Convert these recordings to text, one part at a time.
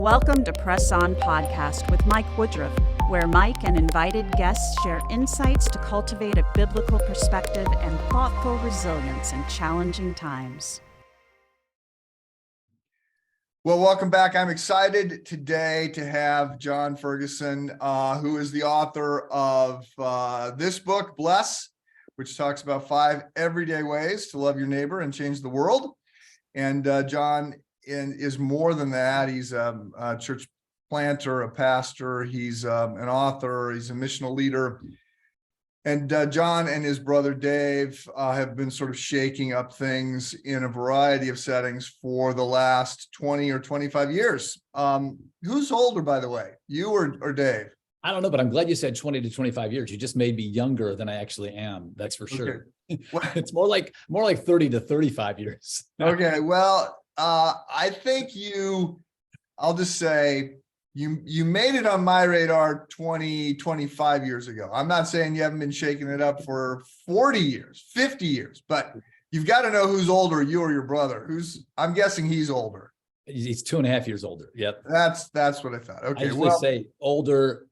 Welcome to Press On Podcast with Mike Woodruff, where Mike and invited guests share insights to cultivate a biblical perspective and thoughtful resilience in challenging times. Well, welcome back. I'm excited today to have Jon Ferguson, who is the author of this book, B.L.E.S.S, which talks about 5 everyday ways to love your neighbor and change the world. And Jon is more than that. He's a church planter, a pastor. He's an author. He's a missional leader. And Jon and his brother Dave have been sort of shaking up things in a variety of settings for the last 20 or 25 years. Who's older, by the way, you or Dave? I don't know, but I'm glad you said 20 to 25 years. You just made me younger than I actually am. That's for sure. Okay. It's more like 30 to 35 years. Okay. Well, I think I'll just say you made it on my radar 25 years ago. I'm not saying you haven't been shaking it up for 40 years, 50 years, but you've got to know who's older, you or your brother. I'm guessing he's older. He's 2.5 years older. Yep. That's what I thought. Okay. I usually say older,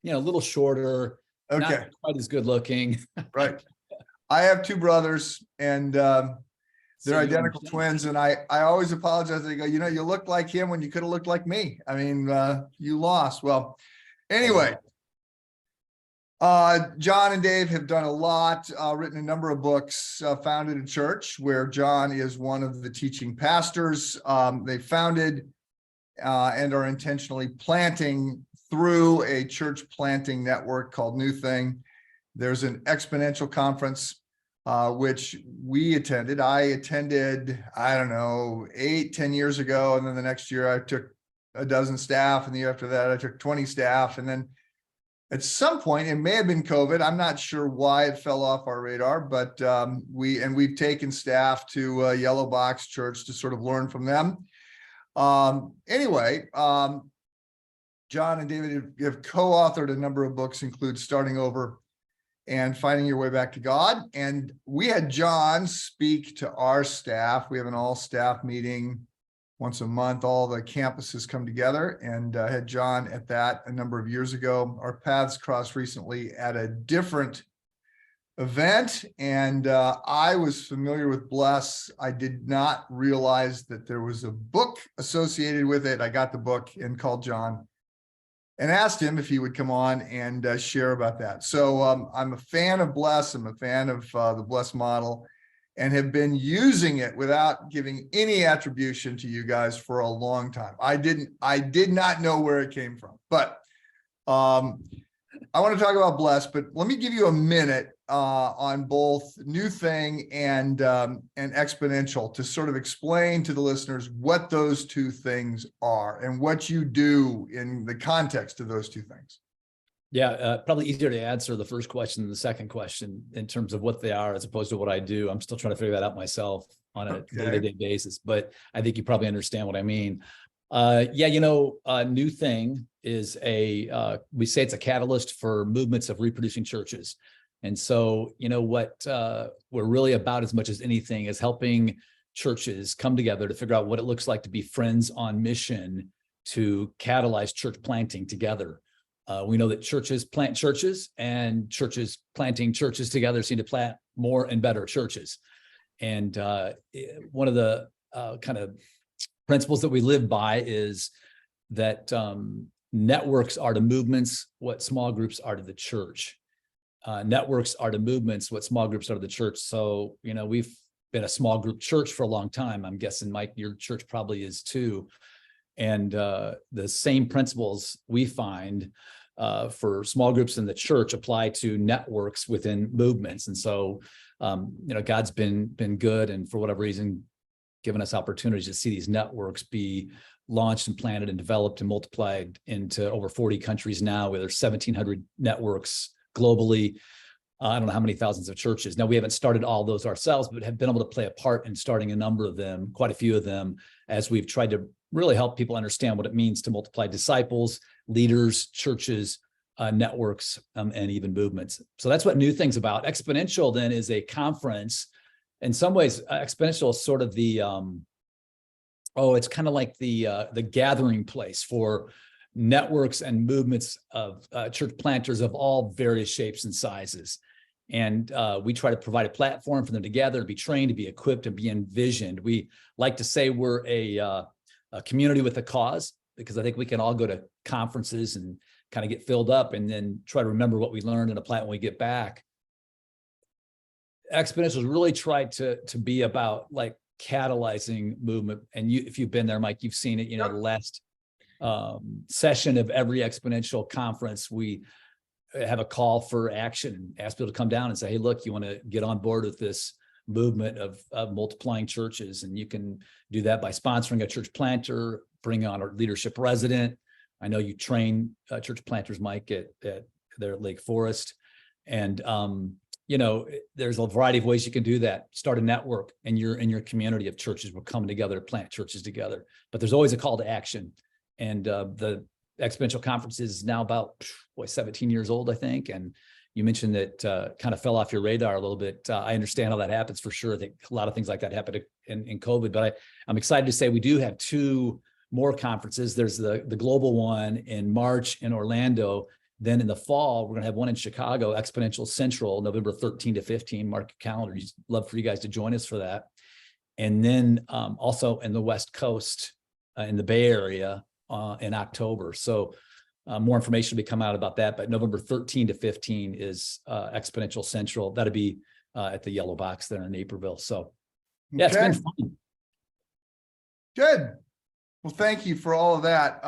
a little shorter, okay, not quite as good looking. Right. I have 2 brothers and they're identical twins. And I always apologize. They go, you look like him when you could have looked like me. I mean, you lost. Well, anyway, Jon and Dave have done a lot, written a number of books, founded a church where Jon is one of the teaching pastors. They founded and are intentionally planting through a church planting network called New Thing. There's an Exponential conference, which we attended. I attended, 8-10 years ago. And then the next year I took a dozen staff. And the year after that, I took 20 staff. And then at some point, it may have been COVID. I'm not sure why it fell off our radar, but we've taken staff to Yellow Box Church to sort of learn from them. Anyway, Jon and David have co-authored a number of books, include Starting Over and Finding Your Way Back to God. And we had Jon speak to our staff. We have an all-staff meeting once a month. All the campuses come together, and had Jon at that a number of years ago. Our paths crossed recently at a different event, and I was familiar with B.L.E.S.S. I did not realize that there was a book associated with it. I got the book and called Jon and asked him if he would come on and share about that. So I'm a fan of B.L.E.S.S. I'm a fan of the B.L.E.S.S model, and have been using it without giving any attribution to you guys for a long time. I did not know where it came from, but I want to talk about B.L.E.S.S, but let me give you a minute on both New Thing and Exponential to sort of explain to the listeners what those 2 things are and what you do in the context of those 2 things. Yeah, probably easier to answer the first question than the second question in terms of what they are as opposed to what I do. I'm still trying to figure that out myself on a day-to-day basis, but I think you probably understand what I mean. New Thing is we say it's a catalyst for movements of reproducing churches. And so, what we're really about as much as anything is helping churches come together to figure out what it looks like to be friends on mission to catalyze church planting together. We know that churches plant churches, and churches planting churches together seem to plant more and better churches. And one of the kind of principles that we live by is that networks are to movements what small groups are to the church. Networks are to movements what small groups are to the church. So, we've been a small group church for a long time. I'm guessing, Mike, your church probably is too. And the same principles we find for small groups in the church apply to networks within movements. And so, God's been good, and for whatever reason, given us opportunities to see these networks be launched and planted and developed and multiplied into over 40 countries now, where there's 1,700 networks globally. I don't know how many thousands of churches. Now, we haven't started all those ourselves, but have been able to play a part in starting a number of them, quite a few of them, as we've tried to really help people understand what it means to multiply disciples, leaders, churches, networks, and even movements. So that's what New Thing's about. Exponential then is a conference. In some ways, Exponential is sort of the it's kind of like the gathering place for networks and movements of church planters of all various shapes and sizes. And we try to provide a platform for them to gather, to be trained, to be equipped, and be envisioned. We like to say we're a community with a cause, because I think we can all go to conferences and kind of get filled up and then try to remember what we learned in a plant when we get back. Exponential's really tried to be about like catalyzing movement. And if you've been there, Mike, you've seen it, the last session of every Exponential conference, we have a call for action, ask people to come down and say, hey, look, you want to get on board with this movement of multiplying churches. And you can do that by sponsoring a church planter, bring on a leadership resident. I know you train church planters, Mike, at there at Lake Forest. And, there's a variety of ways you can do that. Start a network in your community of churches. We're coming together to plant churches together, but there's always a call to action. And the Exponential Conference is now about 17 years old, I think. And you mentioned that kind of fell off your radar a little bit. I understand how that happens for sure. I think a lot of things like that happened in COVID, but I'm excited to say we do have 2 more conferences. There's the global one in March in Orlando. Then in the fall, we're going to have one in Chicago, Exponential Central, November 13 to 15. Mark your calendar. We'd love for you guys to join us for that. And then also in the West Coast, in the Bay Area, in October. So more information will be coming out about that. But November 13 to 15 is Exponential Central. That'll be at the Yellow Box there in Naperville. So yeah, It's been fun. Good. Well, thank you for all of that.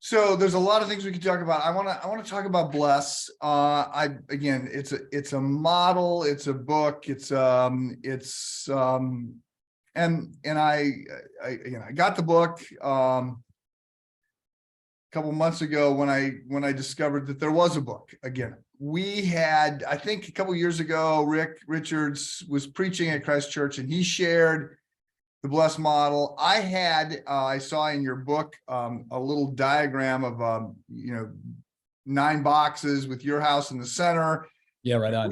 So there's a lot of things we could talk about. I want to talk about B.L.E.S.S. Again, it's a model, it's a book, and I got the book a couple months ago when I discovered that there was a book. Again, we had, I think a couple years ago, Rick Richards was preaching at Christ Church, and he shared the B.L.E.S.S model. I saw in your book a little diagram of 9 boxes with your house in the center. Yeah, right on.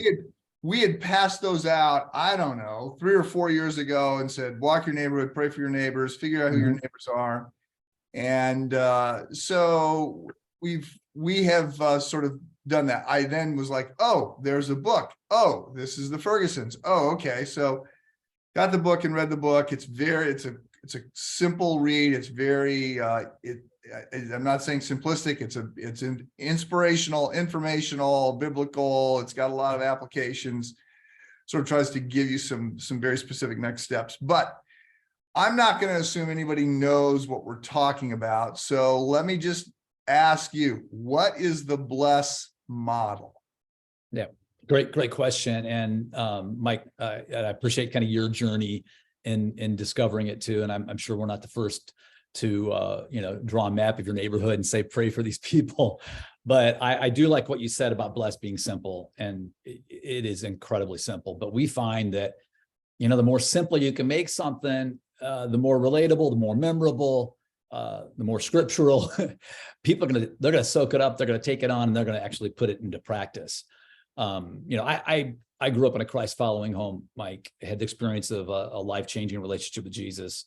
We had passed those out, I don't know, 3 or 4 years ago, and said, walk your neighborhood, pray for your neighbors, figure out who your neighbors are. And so we have sort of done that. I then was like, oh, there's a book. Oh, this is the Fergusons. Oh, okay. So got the book and read the book. It's a simple read. It's very, I'm not saying simplistic. It's inspirational, informational, biblical. It's got a lot of applications. Sort of tries to give you some very specific next steps. But I'm not going to assume anybody knows what we're talking about. So let me just ask you, what is the B.L.E.S.S model? Yeah. Great question. And Mike, I appreciate kind of your journey in discovering it too. And I'm sure we're not the first to draw a map of your neighborhood and say, pray for these people. But I do like what you said about B.L.E.S.S being simple, and it is incredibly simple. But we find that, the more simple you can make something, the more relatable, the more memorable, the more scriptural. People they're going to soak it up. They're going to take it on, and they're going to actually put it into practice. I grew up in a Christ following home, Mike. I had the experience of a life-changing relationship with Jesus.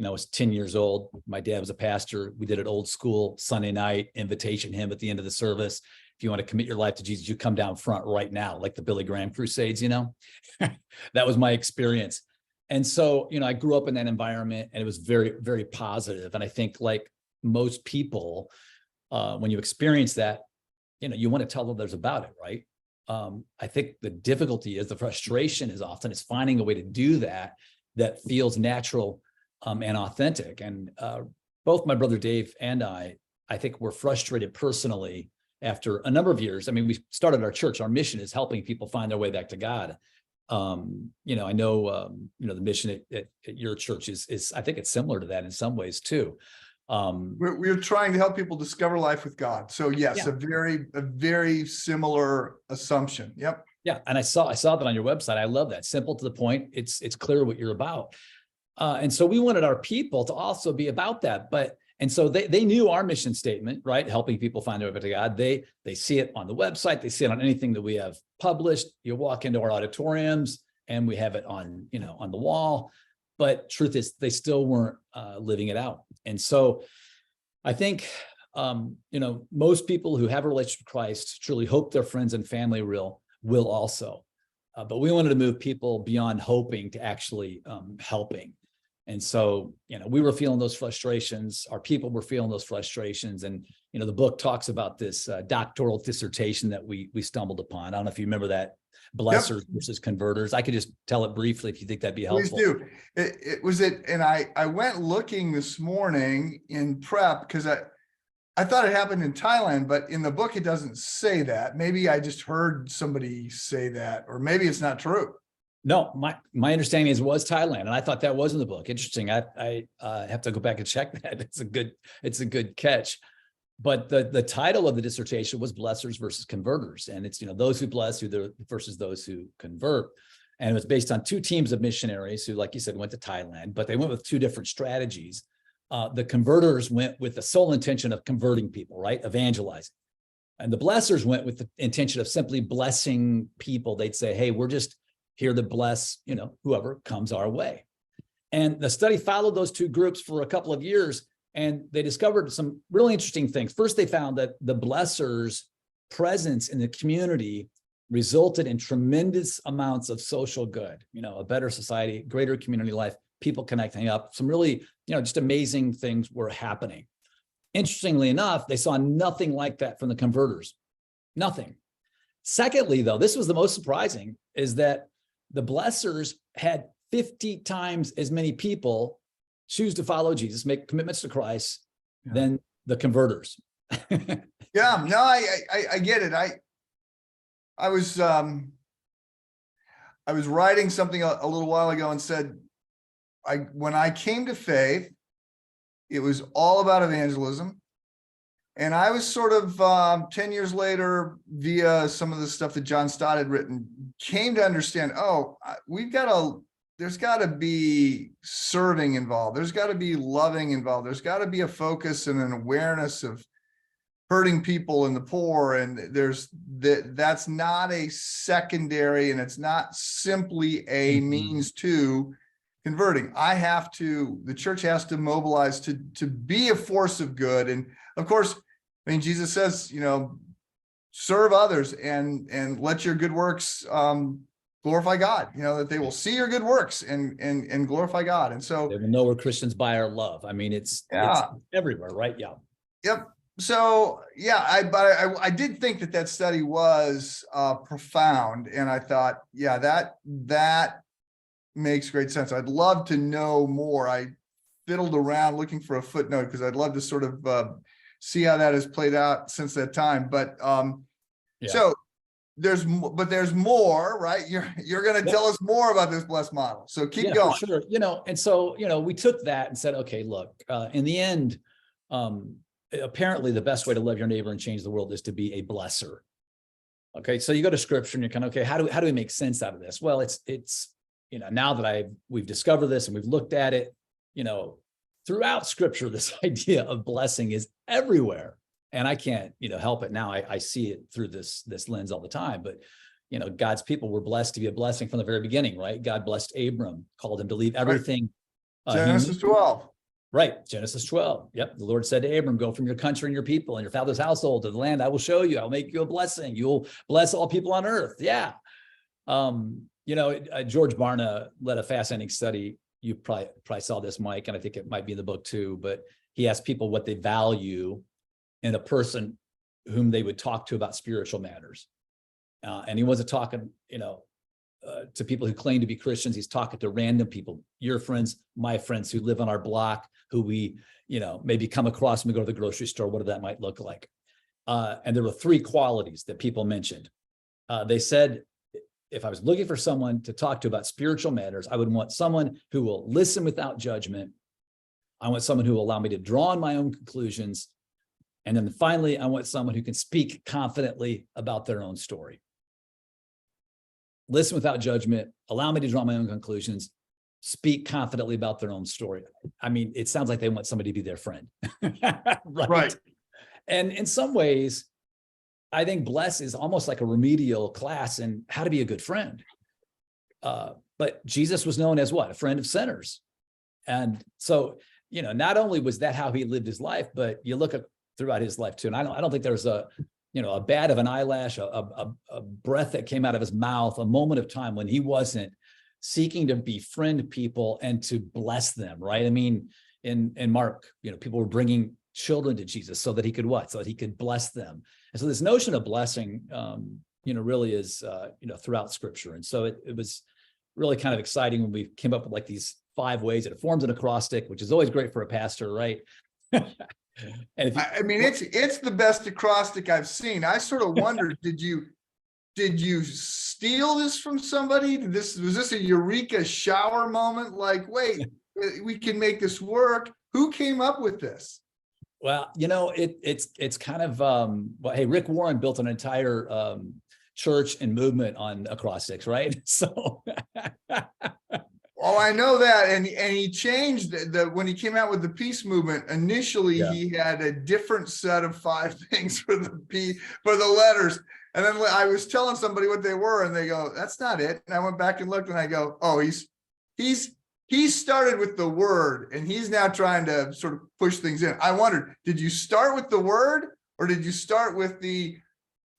I was 10 years old. My dad was a pastor. We did it old school, Sunday night, invitation hymn at the end of the service. If you want to commit your life to Jesus, you come down front right now, like the Billy Graham Crusades, That was my experience. And so, I grew up in that environment, and it was very, very positive. And I think, like most people, when you experience that, you want to tell others about it, right? I think the difficulty is, the frustration is often finding a way to do that feels natural and authentic. And both my brother Dave and I think we're frustrated personally after a number of years. I mean, we started our church. Our mission is helping people find their way back to God. I know, the mission at your church is I think it's similar to that in some ways too. We're trying to help people discover life with God. So yes, Yeah. a very similar assumption. Yep. Yeah. And I saw that on your website. I love that. Simple to the point. It's clear what you're about. And so we wanted our people to also be about that. And so they knew our mission statement, right? Helping people find their way to God. They see it on the website. They see it on anything that we have published. You walk into our auditoriums and we have it on the wall. but truth is they still weren't living it out. And so I think, most people who have a relationship with Christ truly hope their friends and family will also. But we wanted to move people beyond hoping to actually helping. And so, we were feeling those frustrations. Our people were feeling those frustrations. And, the book talks about this doctoral dissertation that we stumbled upon. I don't know if you remember that, B.L.E.S.S versus converters. I could just tell it briefly if you think that'd be helpful. Please do. It was it. And I went looking this morning in prep because I thought it happened in Thailand, but in the book, it doesn't say that. Maybe I just heard somebody say that, or maybe it's not true. No, my understanding is it was Thailand, and I thought that was in the book. Interesting. I have to go back and check that. It's a good catch. But the title of the dissertation was B.L.E.S.S versus converters, and it's those who bless versus those who convert, and it was based on two teams of missionaries who, like you said, went to Thailand, but they went with two different strategies. The converters went with the sole intention of converting people, right, evangelizing, and the B.L.E.S.S went with the intention of simply blessing people. They'd say, "Hey, we're just here to bless, whoever comes our way." And the study followed those two groups for a couple of years, and they discovered some really interesting things. First, they found that the B.L.E.S.S presence in the community resulted in tremendous amounts of social good, a better society, greater community life, people connecting up, some really, just amazing things were happening. Interestingly enough, they saw nothing like that from the converters, nothing. Secondly, though, this was the most surprising, is that the B.L.E.S.S had 50 times as many people choose to follow Jesus, make commitments to Christ, than the converters. Yeah, no, I get it. I was writing something a little while ago and said, when I came to faith, it was all about evangelism. And I was sort of 10 years later, via some of the stuff that John Stott had written, came to understand, there's got to be serving involved. There's got to be loving involved. There's got to be a focus and an awareness of hurting people and the poor. And that's not a secondary, and it's not simply a means to converting. The church has to mobilize to be a force of good. And of course, Jesus says, serve others and let your good works glorify God, that they will see your good works and glorify God. And so they will know we're Christians by our love. It's everywhere, right? Yeah. Yep. So I did think that study was profound, and I thought, that makes great sense. I'd love to know more. I fiddled around looking for a footnote because I'd love to sort of see how that has played out since that time. But so there's more, right? You're going to tell us more about this B.L.E.S.S model. So keep going. For sure. And so, we took that and said, okay, look, in the end, apparently the best way to love your neighbor and change the world is to be a blesser. Okay. So you go to scripture and you're kind of, okay, how do we make sense out of this? Well, it's, now that we've discovered this and we've looked at it, throughout scripture, this idea of blessing is everywhere. And I can't, help it now. I see it through this lens all the time, but, God's people were blessed to be a blessing from the very beginning, right? God blessed Abram, called him to leave everything. Genesis 12. Right. Genesis 12. Yep. The Lord said to Abram, go from your country and your people and your father's household to the land I will show you. I'll make you a blessing. You'll bless all people on earth. Yeah. George Barna led a fascinating study. You probably saw this, Mike, and I think it might be in the book too, but he asked people what they value in a person whom they would talk to about spiritual matters. And he wasn't talking, to people who claim to be Christians. He's talking to random people, your friends, my friends who live on our block, who we, maybe come across when we go to the grocery store, whatever that might look like. And there were three qualities that people mentioned. They said, if I was looking for someone to talk to about spiritual matters, I would want someone who will listen without judgment. I want someone who will allow me to draw on my own conclusions. And then finally, I want someone who can speak confidently about their own story. Listen without judgment, allow me to draw my own conclusions, speak confidently about their own story. It sounds like they want somebody to be their friend. Right. And in some ways, I think B.L.E.S.S is almost like a remedial class in how to be a good friend. But Jesus was known as what? A friend of sinners. And so, not only was that how he lived his life, but you look at throughout his life too. And I don't think there's a bat of an eyelash, a breath that came out of his mouth, a moment of time when he wasn't seeking to befriend people and to bless them, right? I mean, in Mark, people were bringing children to Jesus so that he could what? So that he could bless them. And so this notion of blessing, really is, throughout Scripture. And so it was really kind of exciting when we came up with like these 5 ways. It forms an acrostic, which is always great for a pastor, right? And it's the best acrostic I've seen. I sort of wondered, did you steal this from somebody? Was this a eureka shower moment? Like, wait, we can make this work. Who came up with this? Well, it's kind of hey, Rick Warren built an entire church and movement on acrostics, right? So oh, I know that. And he changed when he came out with the peace movement. Initially, he had a different set of 5 things for the letters. And then I was telling somebody what they were, and they go, "That's not it." And I went back and looked, and I go, "Oh, he started with the word, and he's now trying to sort of push things in." I wondered, did you start with the word, or did you start with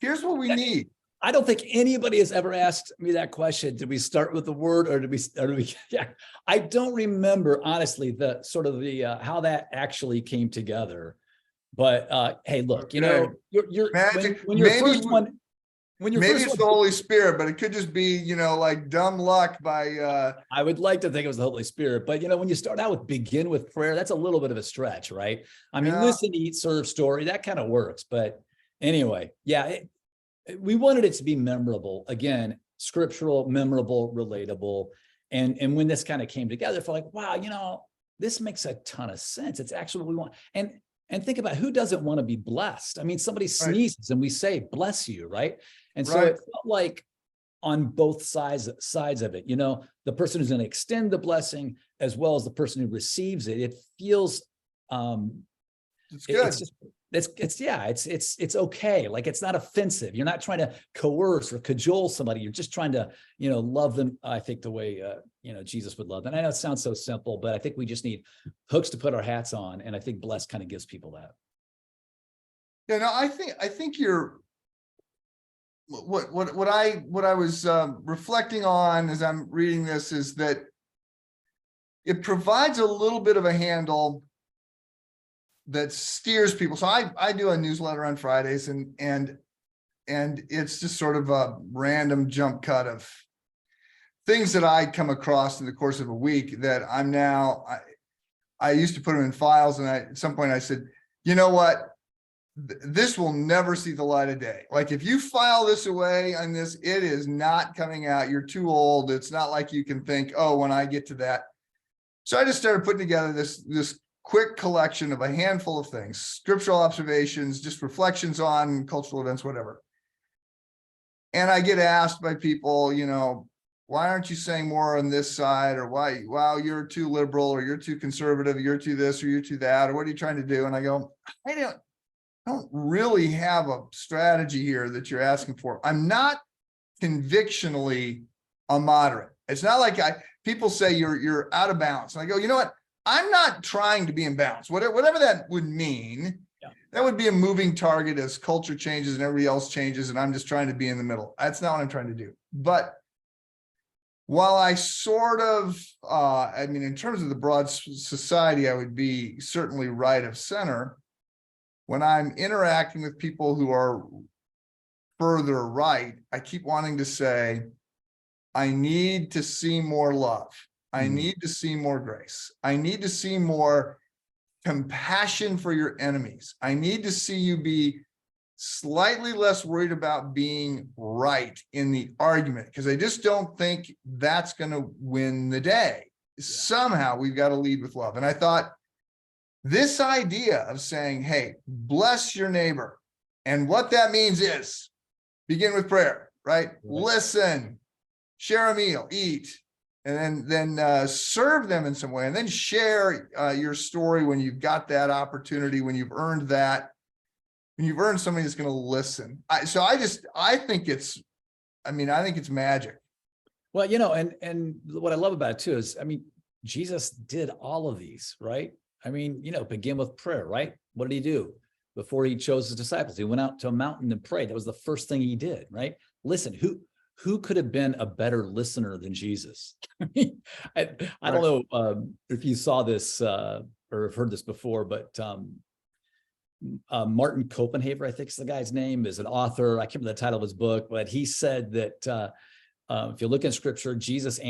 here's what we need? I don't think anybody has ever asked me that question. Did we start with the word, or did we? Yeah, I don't remember honestly the sort of how that actually came together. But hey, look, you're magic. when you're first one. When you're maybe it's the Holy Spirit, but it could just be, like dumb luck by. I would like to think it was the Holy Spirit, but when you start out with begin with prayer, that's a little bit of a stretch, right? I mean, listen, eat, serve, story, that kind of works. But anyway, we wanted it to be memorable. Again, scriptural, memorable, relatable. And when this kind of came together, for like, wow, this makes a ton of sense. It's actually what we want. And think about who doesn't want to be blessed. I mean, somebody sneezes and we say, "Bless you," right? And so it felt like on both sides of it, the person who's going to extend the blessing as well as the person who receives it. It feels it's good. It's okay. Like, it's not offensive. You're not trying to coerce or cajole somebody. You're just trying to, love them, I think, the way, Jesus would love them. And I know it sounds so simple, but I think we just need hooks to put our hats on. And I think B.L.E.S.S kind of gives people that. Yeah, no, I think you're, what I was reflecting on as I'm reading this is that it provides a little bit of a handle that steers people. So I do a newsletter on Fridays, and it's just sort of a random jump cut of things that I come across in the course of a week that I used to put them in files, and at some point I said, you know what? This will never see the light of day. Like, if you file this away on this, it is not coming out. You're too old. It's not like you can think, oh, when I get to that. So I just started putting together this quick collection of a handful of things, scriptural observations, just reflections on cultural events, whatever. And I get asked by people, why aren't you saying more on this side? Or why, wow, you're too liberal, or you're too conservative, you're too this, or you're too that, or what are you trying to do? And I go, I don't really have a strategy here that you're asking for. I'm not convictionally a moderate. It's not like people say you're out of balance. And I go, you know what? I'm not trying to be in balance. Whatever that would mean, that would be a moving target as culture changes and everybody else changes, and I'm just trying to be in the middle. That's not what I'm trying to do. But while I sort of, in terms of the broad society, I would be certainly right of center. When I'm interacting with people who are further right, I keep wanting to say, I need to see more love. I need to see more grace. I need to see more compassion for your enemies. I need to see you be slightly less worried about being right in the argument, because I just don't think that's going to win the day. Somehow we've got to lead with love. And I thought this idea of saying, hey, bless your neighbor. And what that means is begin with prayer, right? Listen, share a meal, eat, and then serve them in some way, and then share your story when you've got that opportunity, when you've earned that, when you've earned somebody that's going to listen. I think it's magic. Well, and what I love about it too is, I mean, Jesus did all of these, right? I mean, begin with prayer, right? What did he do before he chose his disciples? He went out to a mountain and prayed. That was the first thing he did, right? Listen, who could have been a better listener than Jesus? I mean, I don't know if you saw this or have heard this before, but Martin Copenhaver, I think is the guy's name, is an author. I can't remember the title of his book, but he said that if you look at scripture, Jesus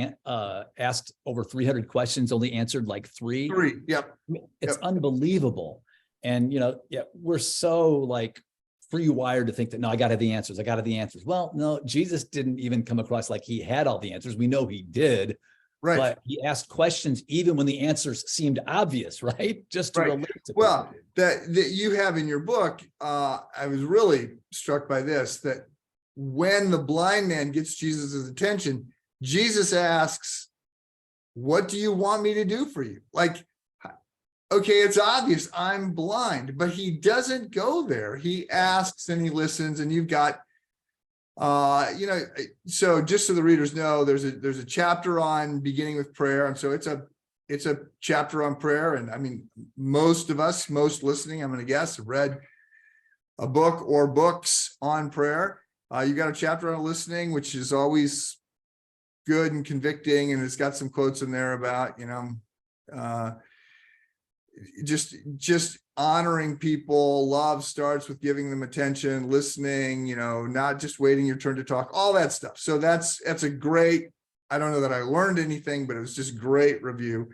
asked over 300 questions, only answered like 3. 3, yep. It's unbelievable. And, we're so like free-wired to think that, no, I got to have the answers. I got to have the answers. Well, no, Jesus didn't even come across like he had all the answers. We know he did. Right. But he asked questions even when the answers seemed obvious, right? Just to relate to well, that you have in your book, I was really struck by this, that when the blind man gets Jesus's attention, Jesus asks, what do you want me to do for you? Like, okay, it's obvious I'm blind, but he doesn't go there. He asks and he listens, and you've got so just so the readers know, there's a chapter on beginning with prayer. And so it's a chapter on prayer. And I mean, most listening, I'm going to guess, have read a book or books on prayer. You got a chapter on listening, which is always good and convicting. And it's got some quotes in there about, just honoring people. Love starts with giving them attention, listening, not just waiting your turn to talk, all that stuff. So that's a great, I don't know that I learned anything, but it was just great review.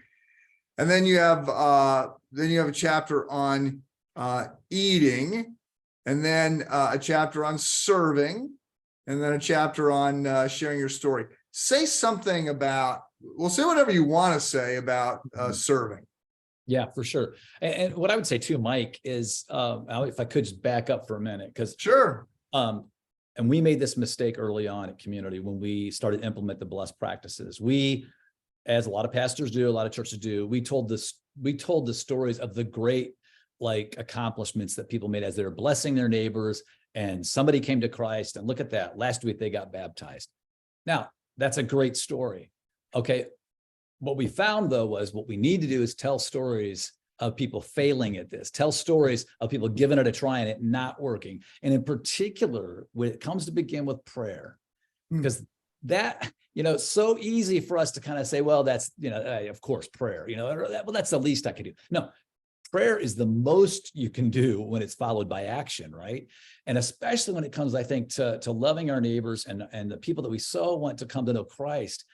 And then you have a chapter on eating, and then a chapter on serving, and then a chapter on sharing your story. Say something about, say whatever you want to say about serving. Yeah, for sure. And what I would say too, Mike, is if I could just back up for a minute, because sure. And we made this mistake early on at Community when we started to implement the B.L.E.S.S practices. We, as a lot of pastors do, a lot of churches do, we told the stories of the great accomplishments that people made as they were blessing their neighbors, and somebody came to Christ, and look at that. Last week they got baptized. Now, that's a great story. Okay. What we found, though, was what we need to do is tell stories of people failing at this, tell stories of people giving it a try and it not working. And in particular, when it comes to begin with prayer, because that, so easy for us to kind of say, well, that's, of course, prayer, well, that's the least I can do. No, prayer is the most you can do when it's followed by action, right? And especially when it comes, I think, to loving our neighbors and the people that we so want to come to know Christ.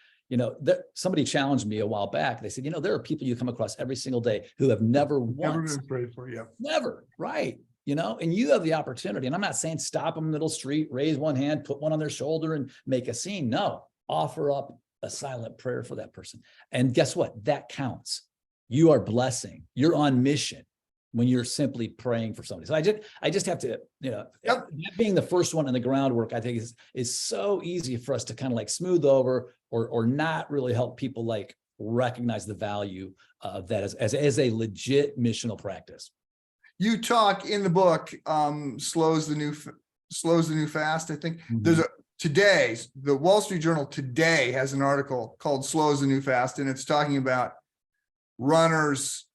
Somebody challenged me a while back. They said, there are people you come across every single day who have never once been prayed for you. Never, right? And you have the opportunity. And I'm not saying stop them in the middle street, raise one hand, put one on their shoulder and make a scene. No, offer up a silent prayer for that person. And guess what? That counts. You are blessing. You're on mission when you're simply praying for somebody. So I just have to, that being the first one in the groundwork, I think is so easy for us to kind of smooth over or not really help people recognize the value of that as a legit missional practice. You talk in the book, slows the new fast. I think there's the Wall Street Journal today has an article called Slows the New Fast, and it's talking about runners.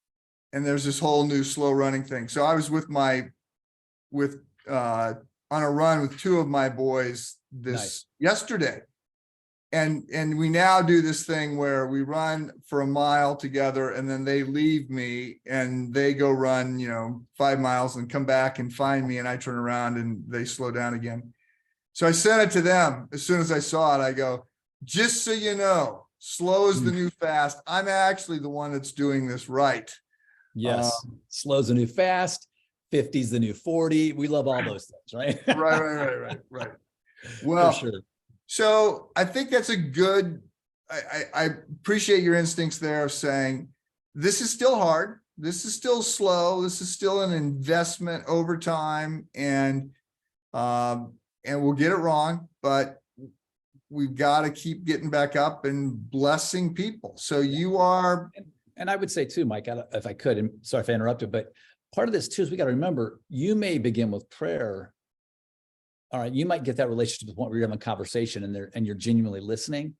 And there's this whole new slow running thing. So I was on a run with 2 of my boys yesterday. And we now do this thing where we run for a mile together, and then they leave me and they go run, 5 miles and come back and find me, and I turn around and they slow down again. So I sent it to them as soon as I saw it. I go, just so you know, slow is the new fast. I'm actually the one that's doing this right. Yes. Slow's the new fast. 50's the new 40. We love all those things, right? Right. Well, for sure. So I think that's a good, I appreciate your instincts there of saying, this is still hard. This is still slow. This is still an investment over time, and we'll get it wrong, but we've got to keep getting back up and blessing people. So you are. And I would say too, Mike, if I could, and sorry if I interrupted, but part of this too is we got to remember, you may begin with prayer. All right, you might get that relationship to the point where you're having a conversation and you're genuinely listening.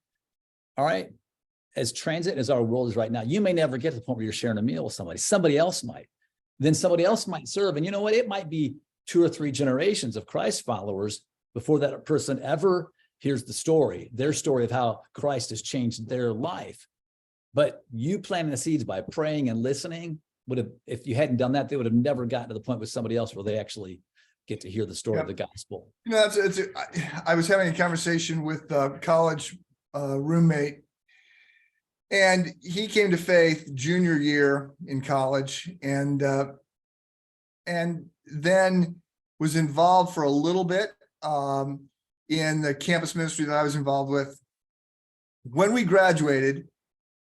all right, as transient as our world is right now, you may never get to the point where you're sharing a meal with somebody. Somebody else might. Then somebody else might serve. And you know what? It might be 2 or 3 generations of Christ followers before that person ever hears the story, their story of how Christ has changed their life. But you planting the seeds by praying and listening would have, if you hadn't done that, they would have never gotten to the point with somebody else where they actually get to hear the story of the gospel. You know, I was having a conversation with a college roommate, and he came to faith junior year in college, and then was involved for a little bit in the campus ministry that I was involved with. When we graduated,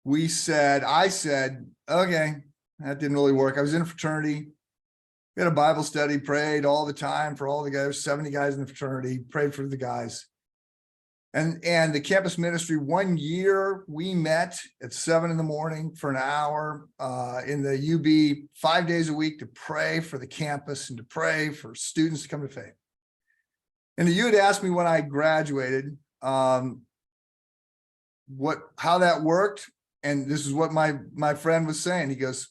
I said, okay, that didn't really work. I was in a fraternity. We had a Bible study, prayed all the time for all the guys, 70 guys in the fraternity, prayed for the guys. And the campus ministry, one year we met at 7 a.m. for an hour in the UB 5 days a week to pray for the campus and to pray for students to come to faith. And you had asked me when I graduated how that worked. And this is what my friend was saying. He goes,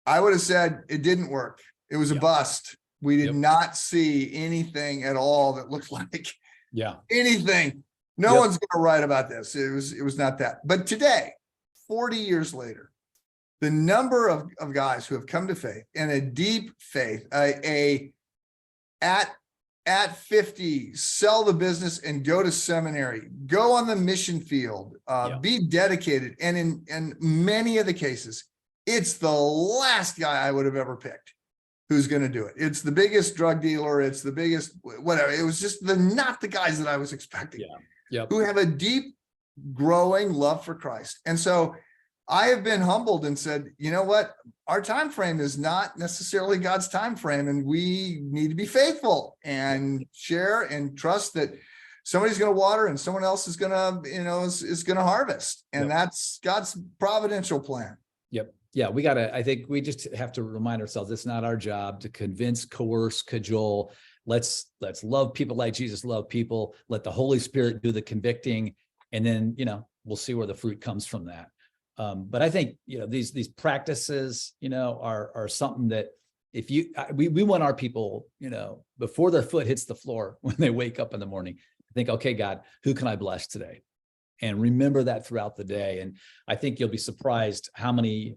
I would have said it didn't work. It was a bust. We did not see anything at all that looked like anything. No one's going to write about this. It was not that. But today, 40 years later, the number of guys who have come to faith and a deep faith, at 50, sell the business and go to seminary, go on the mission field, be dedicated. And in many of the cases, it's the last guy I would have ever picked who's going to do it. It's the biggest drug dealer. It's the biggest, whatever. It was just not the guys that I was expecting, who have a deep, growing love for Christ. And so I have been humbled and said, you know what? Our time frame is not necessarily God's time frame, and we need to be faithful and share and trust that somebody's going to water and someone else is going to, is going to harvest. And that's God's providential plan. Yeah, I think we just have to remind ourselves it's not our job to convince, coerce, cajole. Let's love people like Jesus loved people. Let the Holy Spirit do the convicting, and then, we'll see where the fruit comes from that. But I think, these practices, are something that we want our people, before their foot hits the floor, when they wake up in the morning, think, okay, God, who can I bless today? And remember that throughout the day. And I think you'll be surprised how many,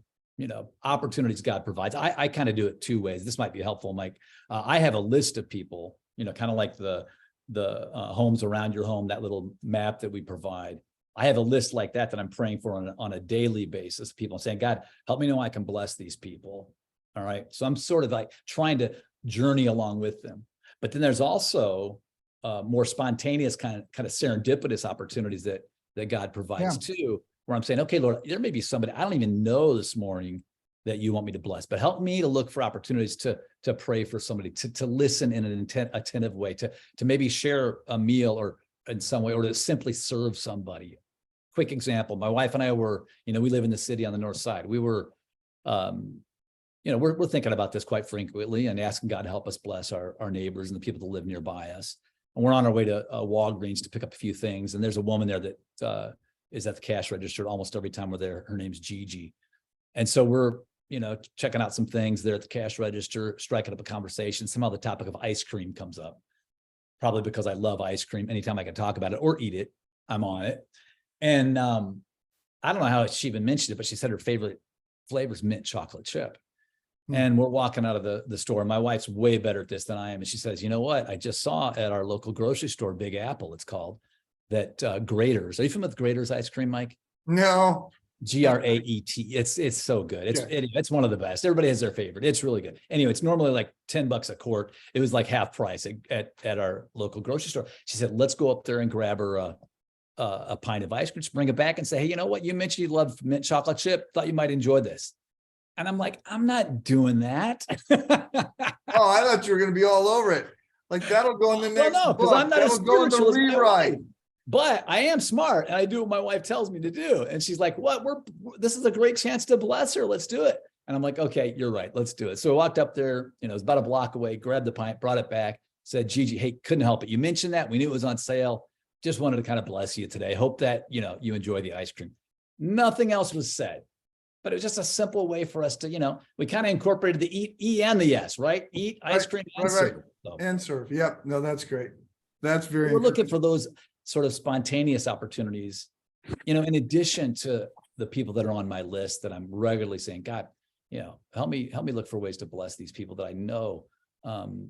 opportunities God provides. I kind of do it 2 ways. This might be helpful, Mike. I have a list of people, kind of like the homes around your home, that little map that we provide. I have a list like that I'm praying for on a daily basis. People saying, God, help me know I can bless these people. All right. So I'm sort of like trying to journey along with them. But then there's also more spontaneous kind of serendipitous opportunities that God provides too, where I'm saying, okay, Lord, there may be somebody I don't even know this morning that you want me to bless, but help me to look for opportunities to pray for somebody, to listen in an attentive way, to maybe share a meal or in some way, or to simply serve somebody. Quick example, my wife and I were, we live in the city on the north side. We were, we're thinking about this quite frequently and asking God to help us bless our neighbors and the people that live nearby us. And we're on our way to Walgreens to pick up a few things. And there's a woman there that is at the cash register almost every time we're there. Her name's Gigi. And so we're, checking out some things there at the cash register, striking up a conversation. Somehow the topic of ice cream comes up, probably because I love ice cream. Anytime I can talk about it or eat it, I'm on it. And I don't know how she even mentioned it, but she said her favorite flavor is mint chocolate chip. And we're walking out of the store. My wife's way better at this than I am. And she says, you know what? I just saw at our local grocery store, Big Apple, it's called, that Grater's. Are you familiar with Grater's ice cream, Mike? No. Graet. It's so good. It's one of the best. Everybody has their favorite. It's really good. Anyway, it's normally like $10 a quart. It was like half price at our local grocery store. She said, let's go up there and grab her a pint of ice cream, just bring it back and say, hey, you know what? You mentioned you love mint chocolate chip. Thought you might enjoy this. And I'm like, I'm not doing that. Oh, I thought you were going to be all over it. Like that'll go in the next book. Because I'm not as spiritual as my rewrite. wife. But I am smart and I do what my wife tells me to do. And she's like, what? This is a great chance to bless her. Let's do it. And I'm like, okay, you're right. Let's do it. So I walked up there, it was about a block away, grabbed the pint, brought it back, said, Gigi, hey, couldn't help it. You mentioned that. We knew it was on sale. just wanted to kind of bless you today. Hope that, you enjoy the ice cream. Nothing else was said, but it was just a simple way for us to, we kind of incorporated the E and the S, right? Eat ice cream and serve. So And serve. Yep. No, that's great. That's very we're looking for those sort of spontaneous opportunities, in addition to the people that are on my list that I'm regularly saying, God, help me look for ways to bless these people that I know,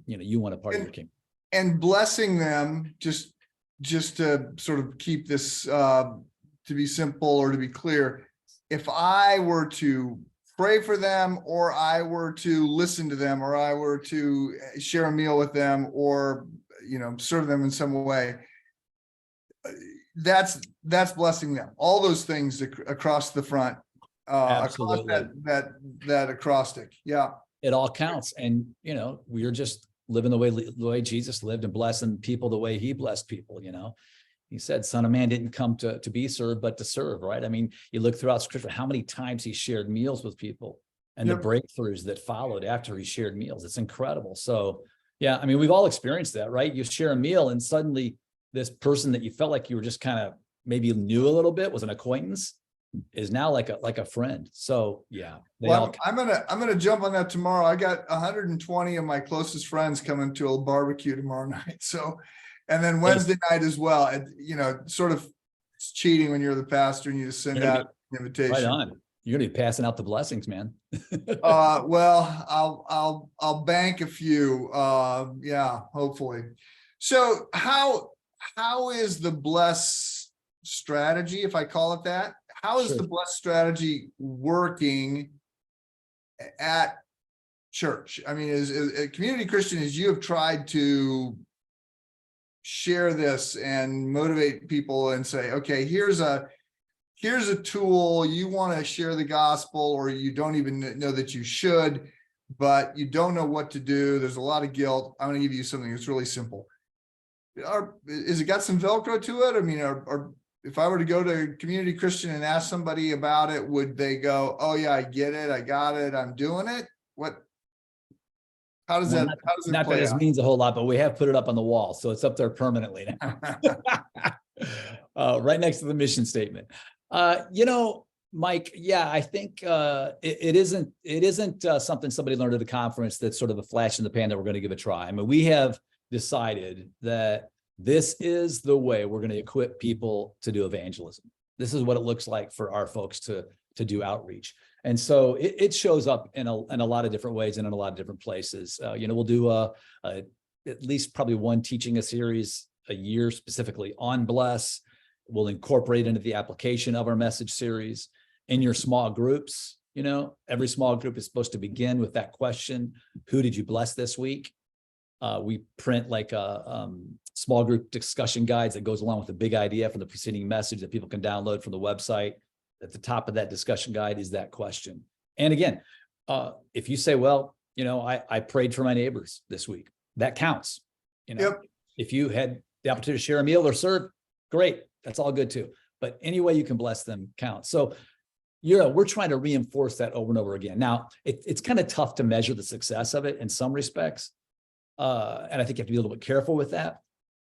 you want a part of your kingdom. And blessing them, just to sort of keep this to be simple or to be clear, if I were to pray for them, or I were to listen to them, or I were to share a meal with them, or serve them in some way, that's blessing them. All those things across the front, across that acrostic. Yeah, it all counts. And we're just living the way Jesus lived and blessing people the way he blessed people. He said, Son of Man didn't come to be served, but to serve, right? I mean, you look throughout scripture, how many times he shared meals with people and the breakthroughs that followed after he shared meals. It's incredible. So yeah, I mean, we've all experienced that, right? You share a meal and suddenly this person that you felt like you were just kind of maybe knew a little bit, was an acquaintance, is now like a friend. So yeah. I'm gonna jump on that tomorrow. I got 120 of my closest friends coming to a barbecue tomorrow night. So, and then Wednesday night as well. And sort of cheating when you're the pastor and you just send out an invitation. Right on. You're gonna be passing out the blessings, man. Well, I'll bank a few. Yeah, hopefully. So how is the B.L.E.S.S strategy, if I call it that? How is the B.L.E.S.S strategy working at church? I mean, as a community Christian, as you have tried to share this and motivate people and say, okay, here's a tool, you want to share the gospel, or you don't even know that you should, but you don't know what to do. There's a lot of guilt. I'm going to give you something that's really simple. Is it got some Velcro to it? I mean, if I were to go to Community Christian and ask somebody about it, would they go, oh yeah, I get it, I got it, I'm doing it? How does it not play that it out? means a whole lot, but we have put it up on the wall, so it's up there permanently now. Right next to the mission statement. Mike, yeah, I think it isn't something somebody learned at a conference that's sort of a flash in the pan that we're going to give a try. I mean, we have decided that this is the way we're going to equip people to do evangelism. This is what it looks like for our folks to do outreach. And so it shows up in a lot of different ways and in a lot of different places. We'll do at least probably one teaching a series a year specifically on B.L.E.S.S. We'll incorporate into the application of our message series in your small groups. Every small group is supposed to begin with that question: who did you bless this week? We print like a small group discussion guides that goes along with the big idea from the preceding message that people can download from the website. At the top of that discussion guide is that question. And again, if you say, well, I prayed for my neighbors this week, that counts. If you had the opportunity to share a meal or serve, great. That's all good too. But any way you can bless them counts. So, we're trying to reinforce that over and over again. Now, it's kind of tough to measure the success of it in some respects. And I think you have to be a little bit careful with that.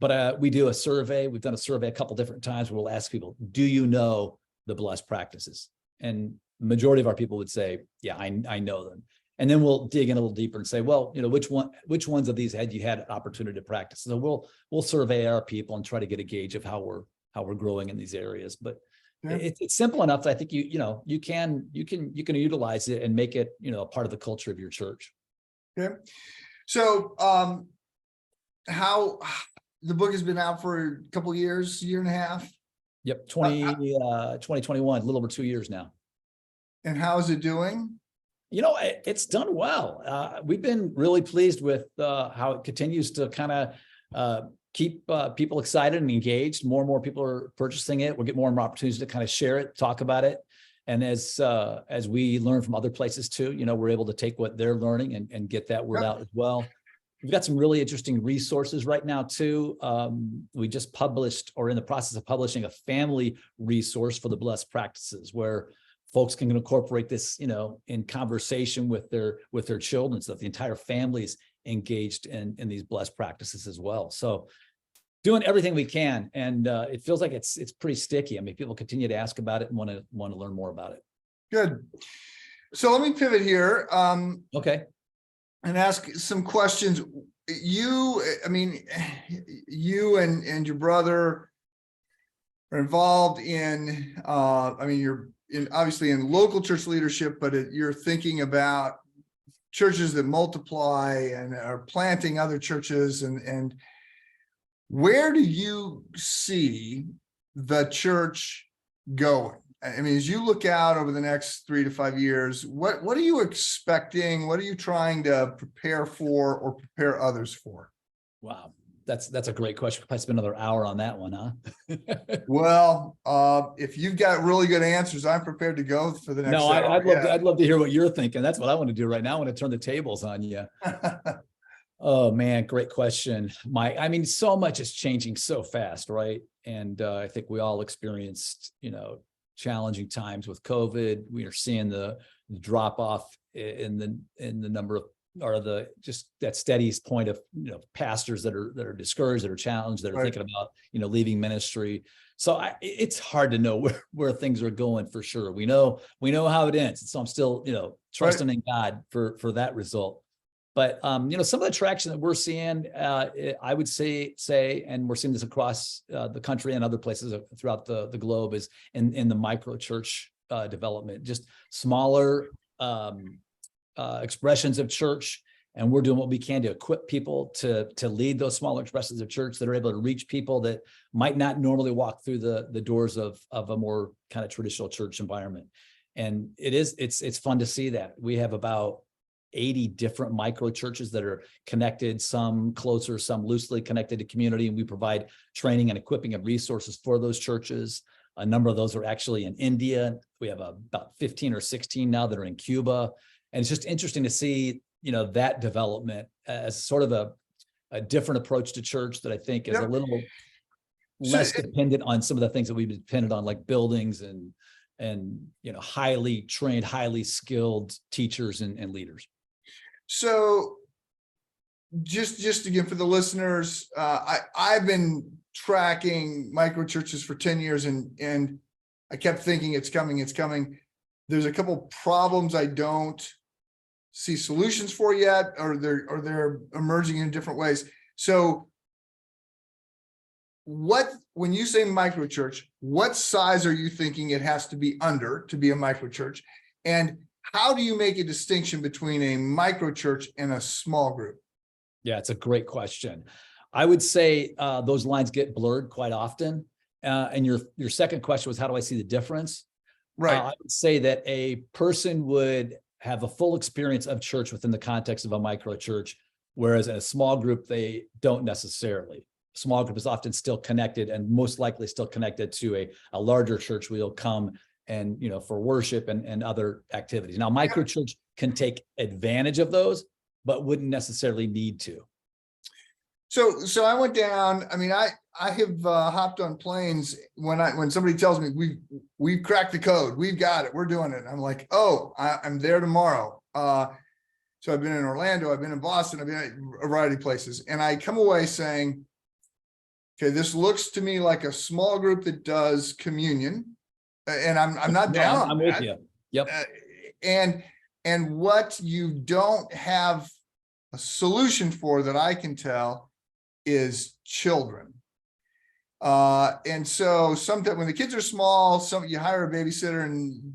But we do a survey. We've done a survey a couple different times where we'll ask people, do you know the B.L.E.S.S practices? And the majority of our people would say, yeah, I know them. And then we'll dig in a little deeper and say, well, which ones of these had you had an opportunity to practice? So we'll survey our people and try to get a gauge of how we're growing in these areas. But it's simple enough that I think you can utilize it and make it a part of the culture of your church. Okay. So how the book has been out for a couple of years, year and a half. Yep. 2021, a little over 2 years now. And how is it doing? It's done well. We've been really pleased with how it continues to kind of keep people excited and engaged. More and more people are purchasing it. We'll get more and more opportunities to kind of share it, talk about it. And as we learn from other places too, we're able to take what they're learning and get that word out as well. We've got some really interesting resources right now too. We just published, or in the process of publishing, a family resource for the B.L.E.S.S practices, where folks can incorporate this, in conversation with their children, so that the entire family is engaged in these B.L.E.S S practices as well. So Doing everything we can, and it feels like it's pretty sticky. I mean, people continue to ask about it and want to learn more about it. Good. So let me pivot here. Okay. And ask some questions. You and your brother are involved in, you're obviously in local church leadership, but you're thinking about churches that multiply and are planting other churches. And where do you see the church going? I mean, as you look out over the next 3 to 5 years, what are you expecting? What are you trying to prepare for or prepare others for? Wow. That's a great question. Probably spend another hour on that one, huh? Well, if you've got really good answers, I'm prepared to go for the next No, hour. I'd love to hear what you're thinking. That's what I want to do right now. I want to turn the tables on you. Oh man, great question, Mike. I mean, so much is changing so fast, right? And I think we all experienced, challenging times with COVID. We are seeing the drop off in the number of, or the just that steady point of pastors that are discouraged, that are challenged, that are thinking about leaving ministry. So it's hard to know where things are going for sure. We know how it ends. So I'm still trusting in God for that result. But some of the traction that we're seeing, I would say, and we're seeing this across the country and other places throughout the globe, is in the micro church development, just smaller expressions of church. And we're doing what we can to equip people to lead those smaller expressions of church that are able to reach people that might not normally walk through the doors of a more kind of traditional church environment. And it's fun to see that. We have about 80 different micro churches that are connected, some closer, some loosely connected to community. And we provide training and equipping and resources for those churches. A number of those are actually in India. We have about 15 or 16 now that are in Cuba. And it's just interesting to see, that development as sort of a different approach to church that I think is a little less dependent on some of the things that we've depended on, like buildings and highly trained, highly skilled teachers and leaders. So just again, for the listeners, I've been tracking micro churches for 10 years and I kept thinking it's coming. There's a couple problems I don't see solutions for yet, or they're emerging in different ways. So when you say micro church, what size are you thinking it has to be under to be a micro church? And how do you make a distinction between a micro church and a small group? Yeah, it's a great question. I would say those lines get blurred quite often. And your second question was, how do I see the difference? Right. I would say that a person would have a full experience of church within the context of a micro church, whereas in a small group, they don't necessarily. Small group is often still connected and most likely still connected to a larger church where you'll come and, for worship and other activities. Now, micro church can take advantage of those, but wouldn't necessarily need to. So I went down. I mean, I have hopped on planes when somebody tells me we've cracked the code, we've got it, we're doing it. I'm like, oh, I'm there tomorrow. So I've been in Orlando, I've been in Boston, I've been at a variety of places, and I come away saying, okay, this looks to me like a small group that does communion, and I'm not down. I'm with you. Yep. And what you don't have a solution for that I can tell is children. And so sometimes when the kids are small, you hire a babysitter and,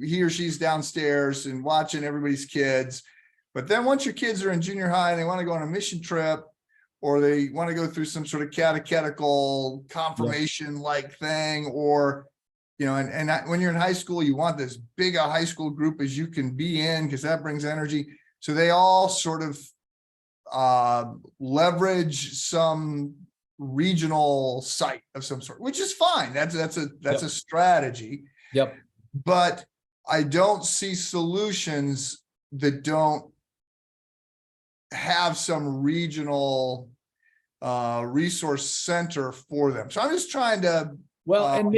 he or she's downstairs and watching everybody's kids. But then once your kids are in junior high and they want to go on a mission trip, or they want to go through some sort of catechetical confirmation like thing, or, when you're in high school, you want this big a high school group as you can be in, because that brings energy. So they all sort of leverage some regional site of some sort, which is fine. That's a strategy. Yep. But I don't see solutions that don't have some regional resource center for them. So I'm just trying to. And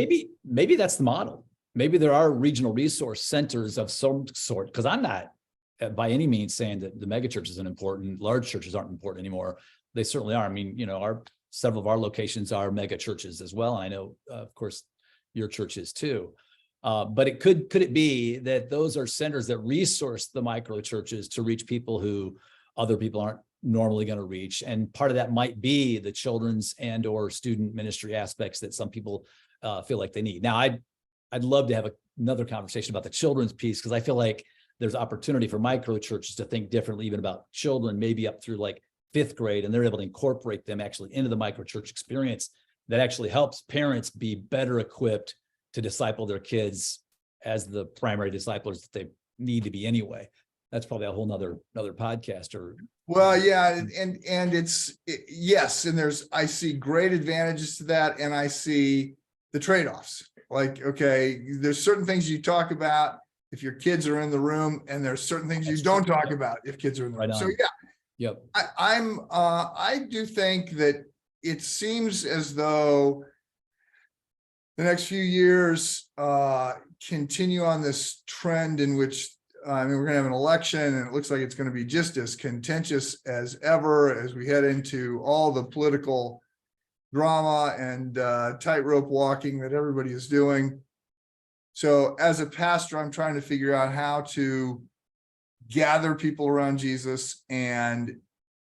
maybe that's the model. Maybe there are regional resource centers of some sort, because I'm not by any means saying that the mega church isn't important. Large churches aren't important anymore. They certainly are. I mean, our several of our locations are mega churches as well. And I know, of course, your church is too. But could it be that those are centers that resource the micro churches to reach people who other people aren't normally going to reach? And part of that might be the children's and or student ministry aspects that some people feel like they need. Now, I'd love to have another conversation about the children's piece, because I feel like there's opportunity for micro churches to think differently, even about children, maybe up through like 5th grade, and they're able to incorporate them actually into the micro church experience. That actually helps parents be better equipped to disciple their kids as the primary disciplers that they need to be anyway. That's probably a whole nother podcast. Or well, yeah, and yes, and I see great advantages to that, and I see the trade-offs. Like, okay, there's certain things you talk about if your kids are in the room, and there's certain things you don't talk about if kids are in the room. So yeah. Yep. I do think that it seems as though the next few years continue on this trend in which, we're going to have an election, and it looks like it's going to be just as contentious as ever as we head into all the political drama and tightrope walking that everybody is doing. So as a pastor, I'm trying to figure out how to gather people around Jesus and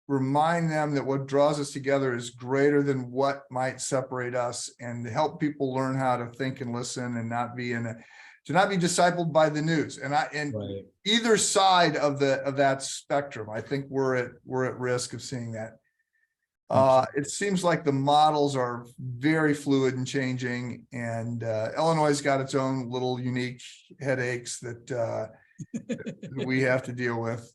remind them that what draws us together is greater than what might separate us, and to help people learn how to think and listen and not be discipled by the news. And right. Either side of that spectrum, I think we're at risk of seeing that. It seems like the models are very fluid and changing, and Illinois has got its own little unique headaches that we have to deal with.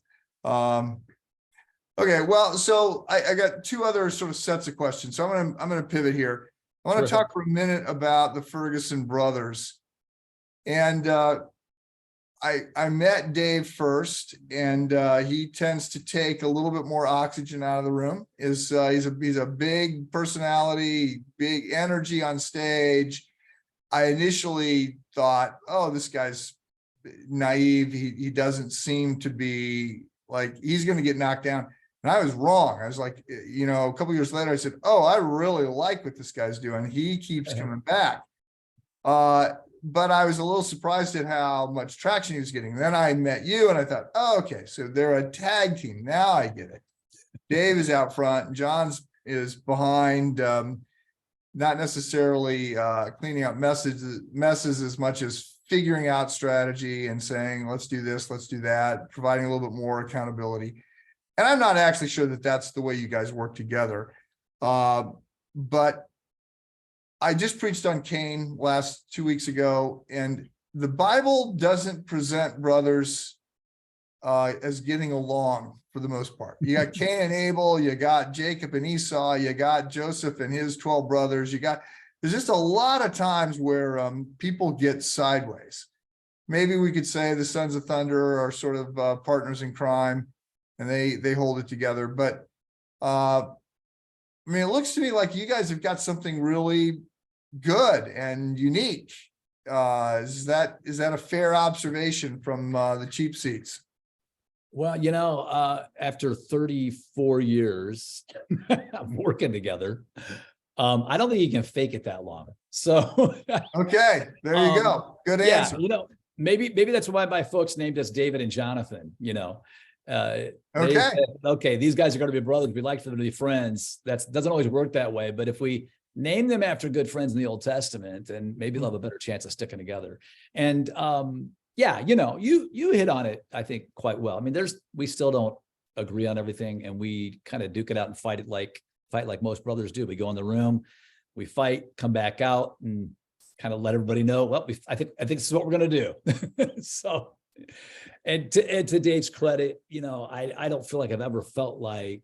Okay, well, so I got 2 other sort of sets of questions. So I'm gonna pivot here. I want to talk for a minute about the Ferguson brothers. And I met Dave first, and he tends to take a little bit more oxygen out of the room. He's a big personality, big energy on stage. I initially thought, oh, this guy's naive. He doesn't seem to be like he's going to get knocked down. And I was wrong. I was like, a couple of years later, I said, oh, I really like what this guy's doing. He keeps coming back. But I was a little surprised at how much traction he was getting. Then I met you, and I thought, oh, okay, so they're a tag team. Now I get it. Dave is out front, and Jon is behind, not necessarily cleaning up messes as much as figuring out strategy and saying, let's do this, let's do that, providing a little bit more accountability. And I'm not actually sure that that's the way you guys work together. But I just preached on Cain 2 weeks ago, and the Bible doesn't present brothers as getting along for the most part. You got Cain and Abel, you got Jacob and Esau, you got Joseph and his 12 brothers. There's just a lot of times where people get sideways. Maybe we could say the Sons of Thunder are sort of partners in crime, and they hold it together. But it looks to me like you guys have got something really good and unique. Is that a fair observation from the cheap seats? Well, after 34 years of working together, I don't think you can fake it that long. So okay, there you go. Good answer. Maybe that's why my folks named us David and Jonathan. Okay, these guys are going to be brothers. We'd like for them to be friends. That doesn't always work that way, but if we name them after good friends in the Old Testament, and maybe they'll have a better chance of sticking together. And you hit on it, I think, quite well. We still don't agree on everything, and we kind of duke it out and fight like most brothers do. We go in the room, we fight, come back out, and kind of let everybody know, well, I think this is what we're going to do. So, and to Dave's credit, I don't feel like I've ever felt like,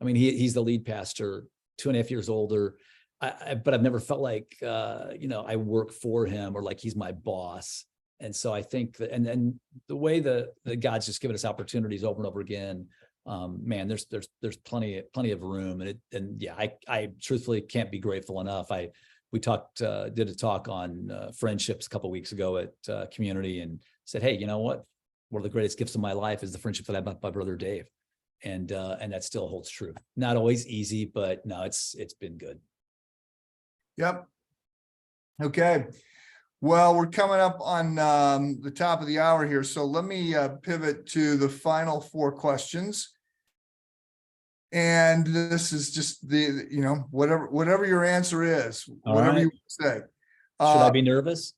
he's the lead pastor, 2.5 years older. But I've never felt like, I work for him or like he's my boss. And so I think that, and then the way that God's just given us opportunities over and over again, there's plenty of room. I truthfully can't be grateful enough. We did a talk on friendships a couple of weeks ago at Community, and said, hey, you know what? One of the greatest gifts of my life is the friendship that I have with my brother Dave. And that still holds true. Not always easy, but no, it's been good. Yep. Okay. Well, we're coming up on the top of the hour here. So let me pivot to the final 4 questions. And this is just the, whatever your answer is, whatever you say. Should I be nervous?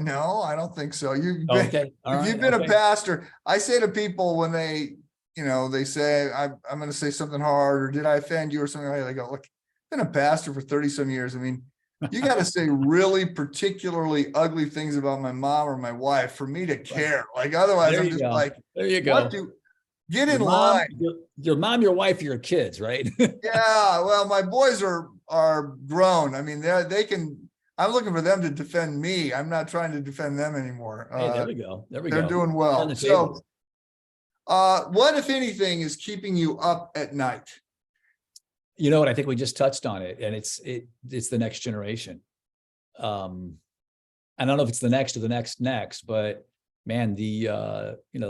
No, I don't think so. You've been a pastor. I say to people when they say, I'm going to say something hard, or did I offend you or something like that? They go, look, I've been a pastor for 30 some years. I mean, you got to say really particularly ugly things about my mom or my wife for me to care. Like, otherwise I'm just like, there you go. Get in line. Your mom, your wife, your kids, right? Yeah. Well, my boys are grown. I mean, they can, I'm looking for them to defend me. I'm not trying to defend them anymore. Hey, there we go. They're doing well. So, what, if anything, is keeping you up at night? You know what? I think we just touched on it, and it's the next generation. I don't know if it's the next or the next, but man,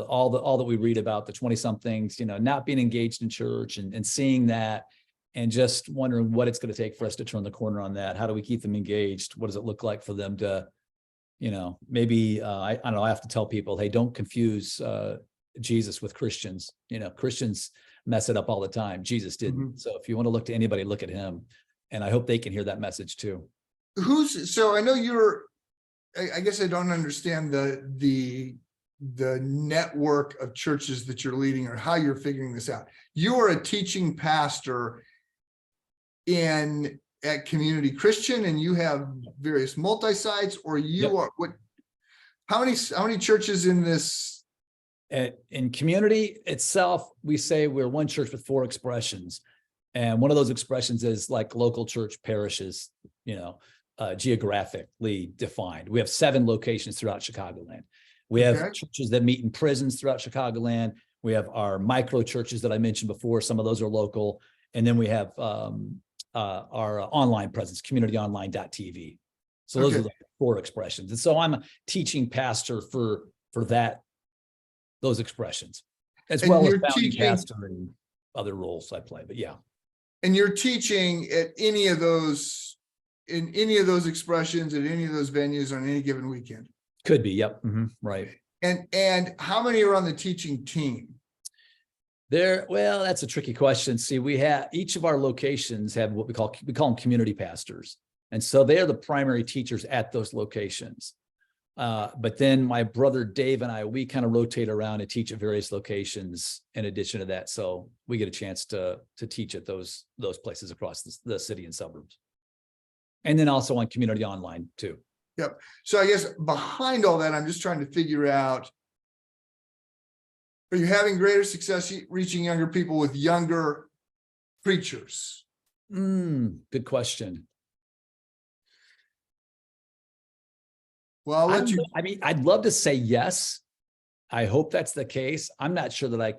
all that we read about the 20-somethings, not being engaged in church and seeing that, and just wondering what it's going to take for us to turn the corner on that. How do we keep them engaged? What does it look like for them to, maybe I don't know. I have to tell people, hey, don't confuse Jesus with Christians. Christians mess it up all the time. Jesus didn't. Mm-hmm. So if you want to look to anybody, look at him. And I hope they can hear that message too. So I know I guess I don't understand the network of churches that you're leading or how you're figuring this out. You are a teaching pastor at Community Christian, and you have various multi-sites, or you are what? How many churches in this? In Community itself, we say we're one church with 4 expressions. And one of those expressions is like local church parishes, geographically defined. We have 7 locations throughout Chicagoland. We have churches that meet in prisons throughout Chicagoland. We have our micro churches that I mentioned before. Some of those are local. And then we have our online presence, communityonline.tv. So those are the 4 expressions. And so I'm a teaching pastor for those expressions, as well as founding pastor and other roles I play, but yeah. And you're teaching at any of those expressions, at any of those venues on any given weekend? Could be, yep. Mm-hmm. Right. And how many are on the teaching team? Well, that's a tricky question. See, we have, each of our locations have what we call them community pastors. And so they are the primary teachers at those locations. But then my brother Dave and I, we kind of rotate around and teach at various locations in addition to that. So we get a chance to teach at those places across the city and suburbs. And then also on Community Online too. Yep. So I guess behind all that, I'm just trying to figure out, are you having greater success reaching younger people with younger preachers? Good question. Well, I'd love to say yes. I hope that's the case. I'm not sure that I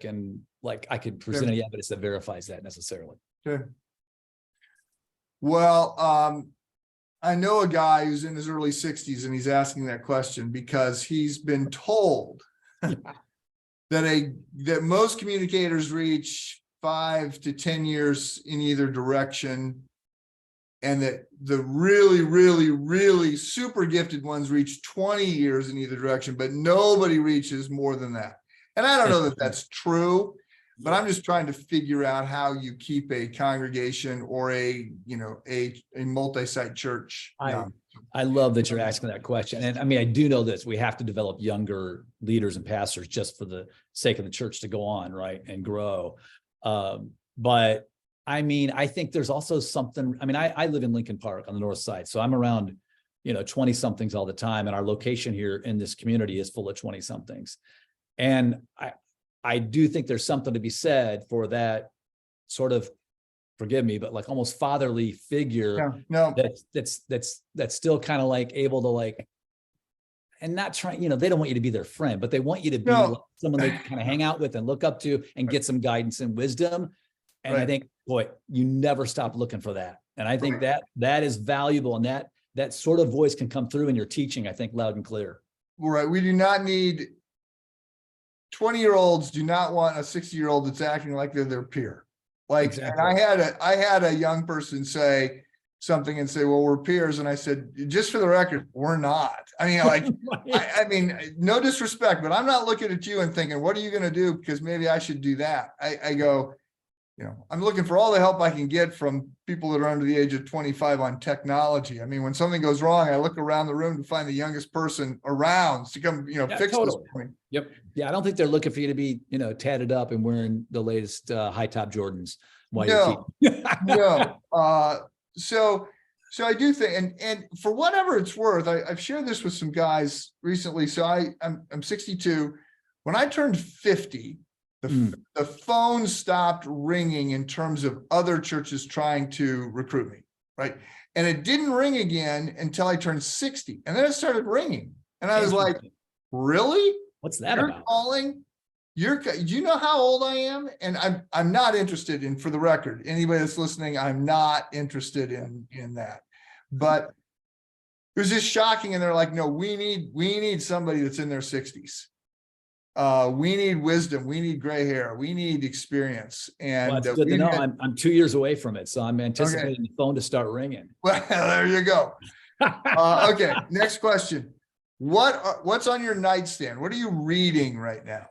could present any evidence that verifies that necessarily. Okay. Well, I know a guy who's in his early 60s, and he's asking that question because he's been told that most communicators reach 5 to 10 years in either direction, and that the really, really, really super gifted ones reach 20 years in either direction, but nobody reaches more than that. And I don't know that that's true, but I'm just trying to figure out how you keep a congregation or a multi-site church. I love that you're asking that question. And I mean, I do know this, we have to develop younger leaders and pastors just for the sake of the church to go on, right, and grow. But I mean, I think there's also something, I mean, I live in Lincoln Park on the north side, so I'm around, 20 somethings all the time. And our location here in this community is full of 20 somethings. And I do think there's something to be said for that sort of, forgive me, but like almost fatherly figure that's still kind of like able to like, and not trying, they don't want you to be their friend, but they want you to be like someone they can kind of hang out with and look up to and get some guidance and wisdom. And I think, boy, you never stop looking for that. And I think that is valuable, and that sort of voice can come through in your teaching, I think, loud and clear. Right. We do not need 20-year-olds do not want a 60-year-old that's acting like they're their peer. Like, Exactly. and I had a young person say something and say, well, we're peers. And I said, just for the record, we're not. I mean, like, Right. I mean, no disrespect, but I'm not looking at you and thinking, what are you going to do? Because maybe I should do that. I go, you know, I'm looking for all the help I can get from people that are under the age of 25 on technology. I mean, when something goes wrong, I look around the room to find the youngest person around to come, you know, Yeah, fix totally. this for me. Yep. Yeah, I don't think they're looking for you to be, you know, tatted up and wearing the latest high top Jordans while No, you're teaching. no. So I do think, and for whatever it's worth, I've shared this with some guys recently. So I'm 62. When I turned 50, the phone stopped ringing in terms of other churches trying to recruit me, right? And it didn't ring again until I turned 60, and then it started ringing, and I was like, "Really? What's that You're about? calling? Do you know how old I am?" And I'm not interested in, for the record, anybody that's listening, I'm not interested in that. But it was just shocking, and they're like, "No, we need somebody that's in their 60s. We need wisdom. We need gray hair. We need experience." And Well, it's good to know. I'm 2 years away from it, so I'm anticipating the phone to start ringing. well, there you go. Okay, next question. What's on your nightstand? What are you reading right now?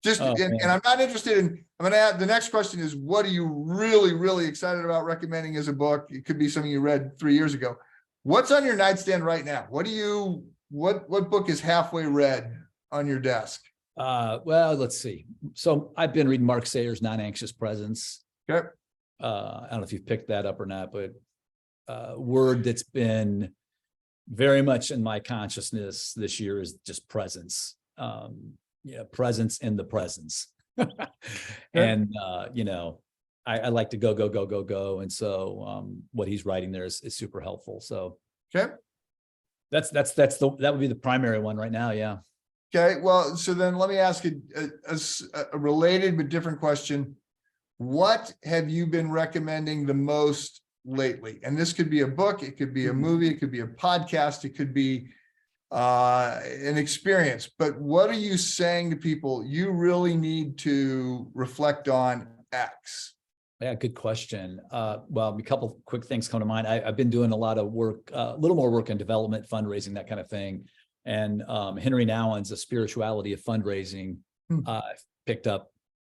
Just Oh, and man. I'm not interested in. I'm going to add the next question is, what are you really excited about recommending as a book? It could be something you read 3 years ago. What's on your nightstand right now? What book is halfway read on your desk? Well, let's see. So I've been reading Mark Sayer's Non-Anxious Presence. Okay. I don't know if you've picked that up or not, but word that's been very much in my consciousness this year is just presence. Presence in the presence. And you know, I like to go. And so what he's writing there is super helpful. So Okay. that would be the primary one right now. Yeah. Okay. Well, so then let me ask a related but different question. What have you been recommending the most lately? And this could be a book, it could be a movie, it could be a podcast, it could be an experience. But what are you saying to people? You really need to reflect on X. Yeah, good question. Well, a couple quick things come to mind. I've been doing a lot of work, a little more work in development, fundraising, that kind of thing. And Henry Nouwen's A Spirituality of Fundraising, I've picked up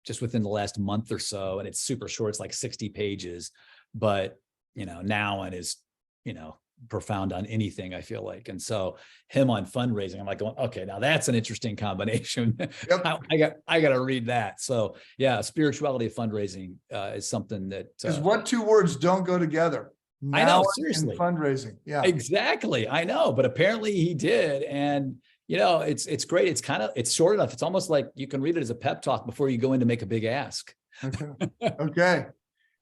just within the last month or so, and it's super short. It's like 60 pages, but you know, Nouwen is, you know, profound on anything, I feel like. And so him on fundraising, I'm like going, okay, now that's an interesting combination. Yep. I got to read that. So yeah, Spirituality of Fundraising is something that Because what two words don't go together? I know, Nouwen seriously. and fundraising. Yeah. Exactly. I know, but apparently he did. And you know, it's great. It's short enough. It's almost like you can read it as a pep talk before you go in to make a big ask. Okay. Okay.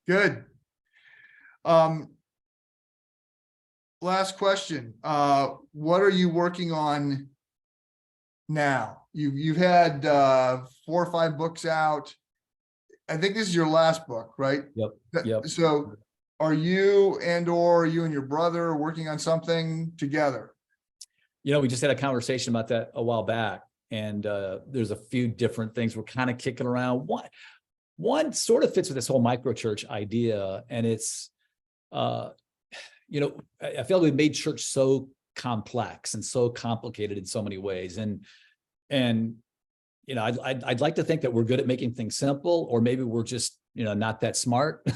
Good. Last question. What are you working on now? You've had 4 or 5 books out. I think this is your last book, right? Yep. So are you and your brother working on something together? You know, we just had a conversation about that a while back, and there's a few different things we're kind of kicking around. One sort of fits with this whole microchurch idea, and it's, you know, I feel like we've made church so complex and so complicated in so many ways, and you know, I'd like to think that we're good at making things simple, or maybe we're just, you know, not that smart.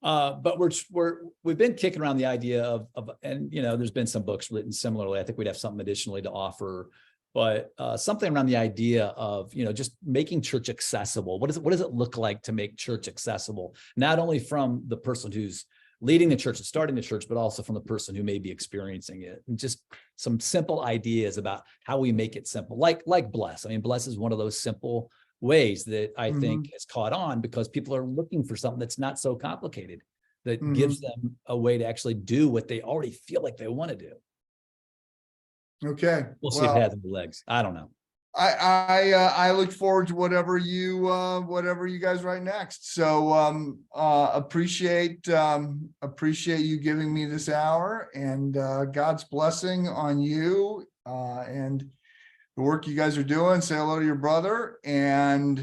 But we've been kicking around the idea of, and you know, there's been some books written similarly. I think we'd have something additionally to offer, but something around the idea of, you know, just making church accessible. What does it look like to make church accessible? Not only from the person who's leading the church and starting the church, but also from the person who may be experiencing it. And just some simple ideas about how we make it simple, like B.L.E.S.S. I mean, B.L.E.S.S is one of those simple ways that I think has caught on, because people are looking for something that's not so complicated, that gives them a way to actually do what they already feel like they want to do. Okay. We'll see if it has any legs. I don't know. I look forward to whatever you guys write next. So appreciate you giving me this hour, and God's blessing on you, and the work you guys are doing. Say hello to your brother, and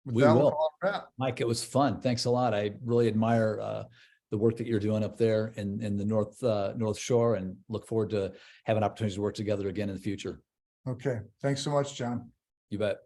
with We that, will. we'll call it a wrap. Mike, it was fun. Thanks a lot. I really admire the work that you're doing up there in the North Shore, and look forward to having opportunities to work together again in the future. Okay, thanks so much, John. You bet.